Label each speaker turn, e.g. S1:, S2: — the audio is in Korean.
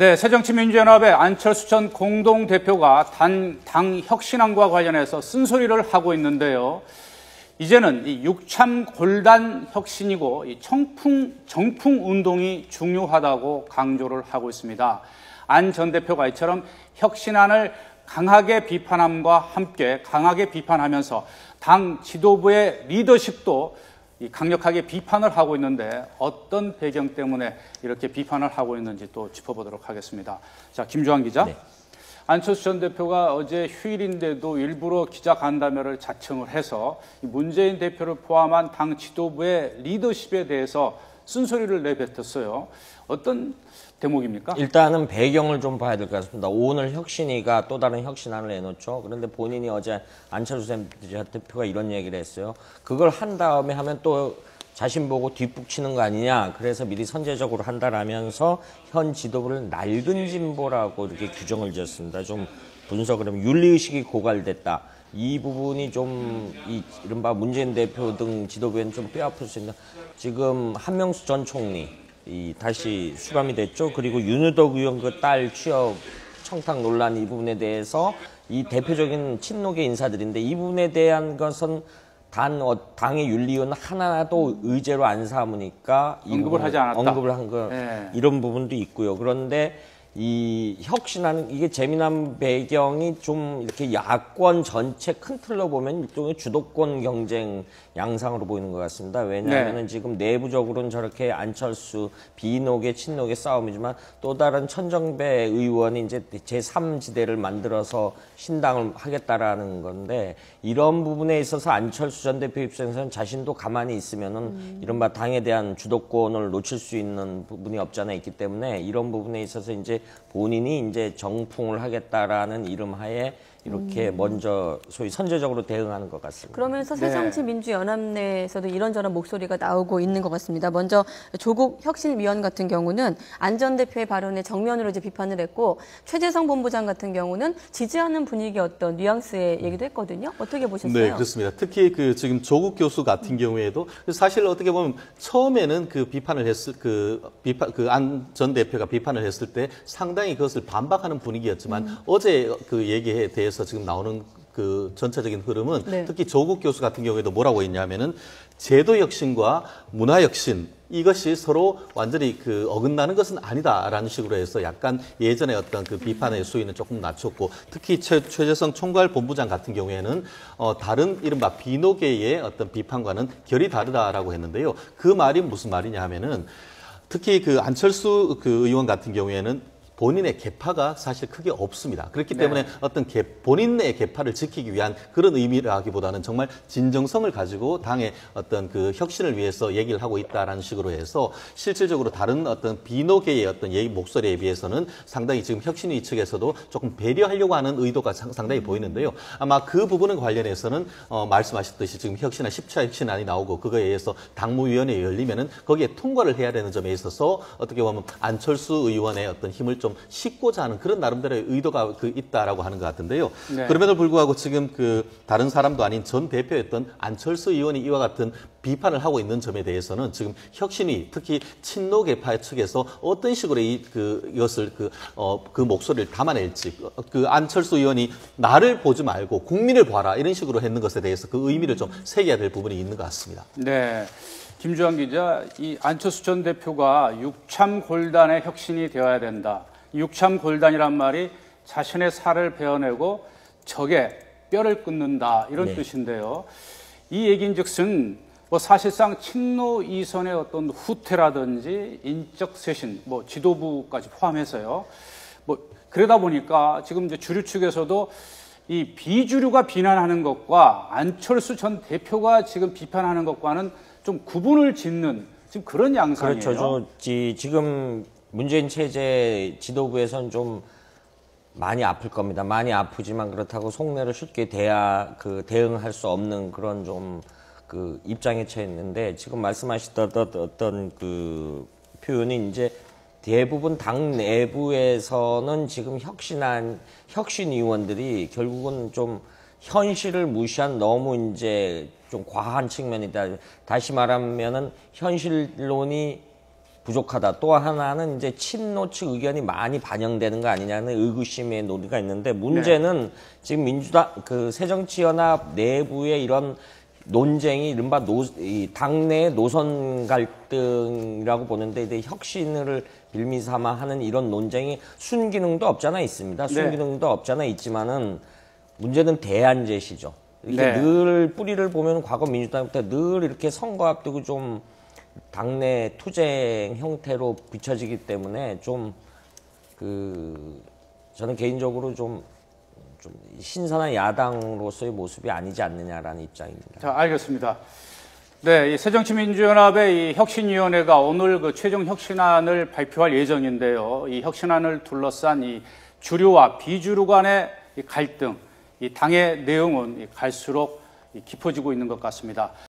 S1: 네, 새정치민주연합의 안철수 전 공동대표가 당 혁신안과 관련해서 쓴소리를 하고 있는데요. 이제는 이 육참 골단 혁신이고 이 정풍 운동이 중요하다고 강조를 하고 있습니다. 안 전 대표가 이처럼 혁신안을 강하게 비판함과 함께 강하게 비판하면서 당 지도부의 리더십도 강력하게 비판을 하고 있는데 어떤 배경 때문에 이렇게 비판을 하고 있는지 또 짚어보도록 하겠습니다. 자, 김주환 기자. 네. 안철수 전 대표가 어제 휴일인데도 일부러 기자간담회를 자청을 해서 문재인 대표를 포함한 당 지도부의 리더십에 대해서 쓴소리를 내뱉었어요. 어떤 대목입니까?
S2: 일단은 배경을 좀 봐야 될 것 같습니다. 오늘 혁신위가 또 다른 혁신안을 내놓죠. 그런데 본인이 어제 안철수 대표가 이런 얘기를 했어요. 그걸 한 다음에 하면 또 자신 보고 뒷북치는 거 아니냐. 그래서 미리 선제적으로 한다라면서 현 지도부를 낡은 진보라고 이렇게 규정을 지었습니다. 좀 분석을 하면 윤리의식이 고갈됐다. 이 부분이 좀 이른바 문재인 대표 등 지도부에는 좀 뼈아플 수 있는, 지금 한명수 전 총리 다시 수감이 됐죠. 그리고 윤여덕 의원 그 딸 취업 청탁 논란, 이 부분에 대해서 이 대표적인 친노계 인사들인데 이 부분에 대한 것은 당의 윤리위원 하나도 의제로 안 삼으니까
S1: 언급을 하지 않았다.
S2: 언급을 한 거, 네. 이런 부분도 있고요. 그런데 이 혁신하는 이게 재미난 배경이 좀 이렇게 야권 전체 큰 틀로 보면 일종의 주도권 경쟁 양상으로 보이는 것 같습니다. 왜냐하면 지금 내부적으로는 저렇게 안철수 비노계 친노계 싸움이지만 또 다른 천정배 의원이 이제 제3지대를 만들어서 신당을 하겠다라는 건데, 이런 부분에 있어서 안철수 전 대표 입장에서는 자신도 가만히 있으면은 이른바 당에 대한 주도권을 놓칠 수 있는 부분이 없지 않아 있기 때문에 이런 부분에 있어서 이제 본인이 이제 정풍을 하겠다라는 이름하에 이렇게 먼저 소위 선제적으로 대응하는 것 같습니다.
S3: 그러면서 새정치민주연합 내에서도 이런저런 목소리가 나오고 있는 것 같습니다. 먼저 조국 혁신위원 같은 경우는 안 전 대표의 발언에 정면으로 이제 비판을 했고, 최재성 본부장 같은 경우는 지지하는 분위기였던 뉘앙스의 얘기도 했거든요. 어떻게 보셨어요?
S4: 네, 그렇습니다. 특히 지금 조국 교수 같은 경우에도 사실 어떻게 보면 처음에는 안 전 대표가 비판을 했을 때 상당히 그것을 반박하는 분위기였지만 어제 그 얘기에 대해서 지금 나오는 그 전체적인 흐름은 특히 조국 교수 같은 경우에도 뭐라고 했냐면은 제도 혁신과 문화 혁신, 이것이 서로 완전히 어긋나는 것은 아니다라는 식으로 해서 약간 예전에 어떤 그 비판의 수위는 조금 낮췄고, 특히 최재성 총괄본부장 같은 경우에는 다른 이른바 비노계의 어떤 비판과는 결이 다르다라고 했는데요. 그 말이 무슨 말이냐 하면은 특히 안철수 의원 같은 경우에는 본인의 계파가 사실 크게 없습니다. 그렇기 때문에 어떤 본인의 계파를 지키기 위한 그런 의미라기보다는 정말 진정성을 가지고 당의 어떤 그 혁신을 위해서 얘기를 하고 있다라는 식으로 해서 실질적으로 다른 어떤 비노계의 어떤 목소리에 비해서는 상당히 지금 혁신위 측에서도 조금 배려하려고 하는 의도가 상당히 보이는데요. 아마 그 부분에 관련해서는 말씀하셨듯이 지금 10차 혁신안이 나오고 그거에 의해서 당무위원회 열리면은 거기에 통과를 해야 되는 점에 있어서 어떻게 보면 안철수 의원의 어떤 힘을 좀 싣고자 하는 그런 나름대로의 의도가 있다라고 하는 것 같은데요. 그럼에도 불구하고 지금 다른 사람도 아닌 전 대표였던 안철수 의원이 이와 같은 비판을 하고 있는 점에 대해서는 지금 혁신위, 특히 친노계파 측에서 어떤 식으로 이것을 그 목소리를 담아낼지, 안철수 의원이 나를 보지 말고 국민을 봐라 이런 식으로 했는 것에 대해서 그 의미를 좀 새겨야 될 부분이 있는 것 같습니다.
S1: 네. 김주환 기자, 이 안철수 전 대표가 육참 골단의 혁신이 되어야 된다. 육참 골단이란 말이 자신의 살을 베어내고 적의 뼈를 끊는다, 이런 뜻인데요. 이 얘기인즉슨 사실상 친노 이선의 어떤 후퇴라든지 인적 쇄신, 지도부까지 포함해서요. 그러다 보니까 지금 이제 주류 측에서도 이 비주류가 비난하는 것과 안철수 전 대표가 지금 비판하는 것과는 좀 구분을 짓는 지금 그런 양상이에요.
S2: 그렇죠. 지금 문재인 체제 지도부에서는 좀 많이 아플 겁니다. 많이 아프지만 그렇다고 속내를 쉽게 대응할 수 없는 그런 좀 입장에 처해 있는데, 지금 말씀하셨던 어떤 표현이 이제 대부분 당 내부에서는 지금 혁신위원들이 결국은 좀 현실을 무시한 너무 이제 좀 과한 측면이다. 다시 말하면은 현실론이 부족하다. 또 하나는 이제 친노 측 의견이 많이 반영되는 거 아니냐는 의구심의 논의가 있는데 문제는 지금 민주당 그 새정치연합 내부의 이런 논쟁이 이른바 이 당내 노선 갈등이라고 보는데 이제 혁신을 빌미 삼아 하는 이런 논쟁이 순기능도 없잖아 있습니다. 순기능도 없잖아 있지만은 문제는 대안 제시죠. 이렇게 늘 뿌리를 보면 과거 민주당 때 늘 이렇게 선거 앞두고 좀 당내 투쟁 형태로 비춰지기 때문에 좀 저는 개인적으로 좀 신선한 야당으로서의 모습이 아니지 않느냐라는 입장입니다.
S1: 자, 알겠습니다. 네, 이 새정치민주연합의 이 혁신위원회가 오늘 그 최종 혁신안을 발표할 예정인데요. 이 혁신안을 둘러싼 이 주류와 비주류 간의 이 갈등, 이 당의 내용은 갈수록 깊어지고 있는 것 같습니다.